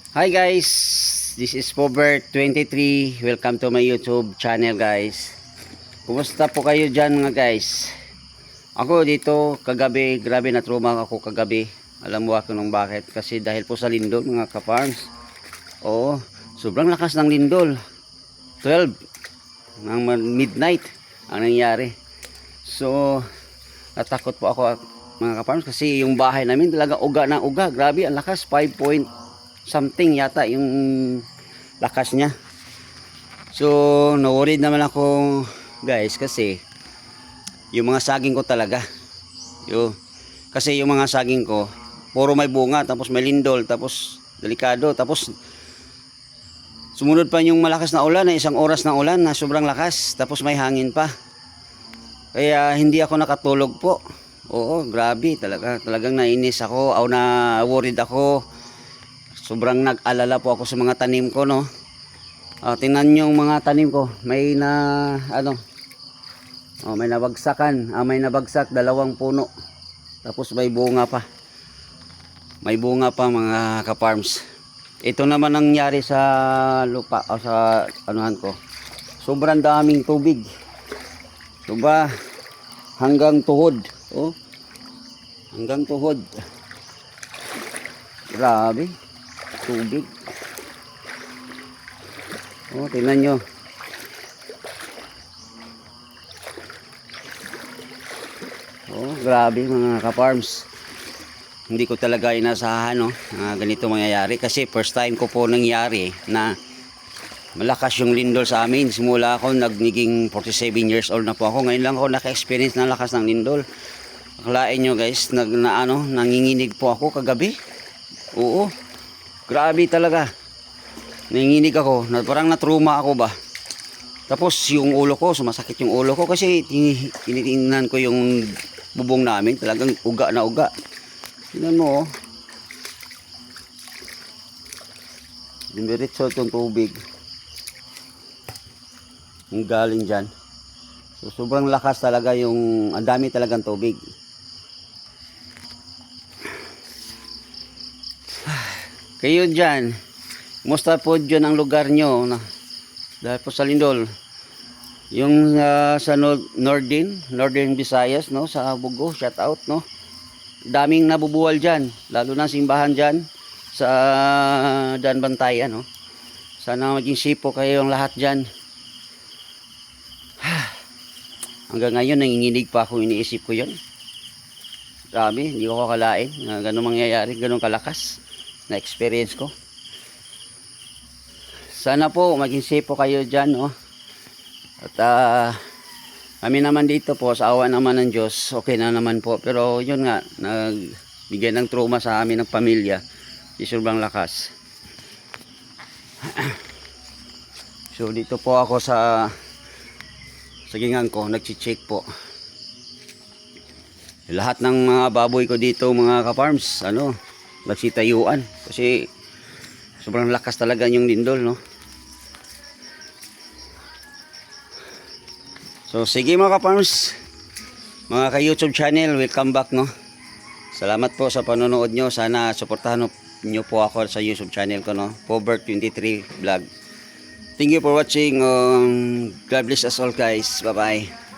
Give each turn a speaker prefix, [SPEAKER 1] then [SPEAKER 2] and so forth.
[SPEAKER 1] Hi guys, this is Pobert23. Welcome to my YouTube channel guys. Kumusta po kayo dyan mga guys? Ako dito kagabi, grabe na trauma ako kagabi. Alam mo ako nung bakit? Kasi dahil po sa lindol mga ka-farms. Oo, sobrang lakas ng lindol. 12 ng midnight ang nangyari. So, natakot po ako mga ka-farms kasi yung bahay namin talaga uga na uga. Grabe ang lakas, 5 point something yata yung lakas niya. So na-worried naman ako guys kasi yung mga saging ko talaga kasi yung mga saging ko puro may bunga tapos may lindol tapos delikado tapos sumunod pa yung malakas na ulan na isang oras ng ulan na sobrang lakas tapos may hangin pa kaya hindi ako nakatulog po. Oo, grabe talagang nainis ako o na worried ako. Sobrang nag-alala po ako sa mga tanim ko, no. Tingnan niyo yung mga tanim ko. May may nabagsakan. May nabagsak, 2 puno. Tapos may bunga pa. May bunga pa mga ka-farms. Ito naman ang nangyari sa lupa o sa anuhan ko. Sobrang daming tubig. Diba? Hanggang tuhod. Oh. Hanggang tuhod. Grabe. Tubig. Oh, tingnan nyo. Oh, grabe mga ka-farms. Hindi ko talaga inasahan, no, na ganito mangyayari kasi first time ko po nangyari na malakas yung lindol sa amin. Simula ako nagiging 47 years old na po ako. Ngayon lang ako naka-experience ng lakas ng lindol. Akalain nyo guys, nanginginig po ako kagabi. Oo. Grabe talaga. Nanginginig ako, parang na-trauma ako ba. Tapos yung ulo ko, sumasakit yung ulo ko kasi tinitingnan ko yung bubong namin, talagang uga na uga. Tingnan mo, oh. Dumiretso itong tubig. Yung galing dyan. So, sobrang lakas talaga yung, ang dami talagang tubig. Kayo dyan, musta po dyan ang lugar nyo na, dahil po sa lindol. Yung sa Northern Visayas, no, sa Bugo, shout out, no. Daming nabubuwal dyan, lalo na simbahan dyan sa Dan Bantayan, no. Sana maging sipo kayo ang lahat dyan. Hanggang ngayon nanginginig pa ako, iniisip ko yun. Grabe, hindi ko kakalain na ganun mangyayari, ganun kalakas na experience ko. Sana po maging safe po kayo dyan, no? At kami naman dito po sa awa naman ng Diyos okay na naman po, pero yun nga nagbigay ng trauma sa amin ng pamilya di sobrang lakas. So dito po ako sa sagingan ko, nagche-check po lahat ng mga baboy ko dito mga ka-farms, nagsitayuan kasi sobrang lakas talaga yung lindol, no. So sige mga ka-farms, mga ka-YouTube channel, welcome back, no. Salamat po sa panonood nyo. Sana suportahan nyo po ako sa YouTube channel ko, no, Pobert23 vlog. Thank you for watching. God bless us all guys. Bye bye.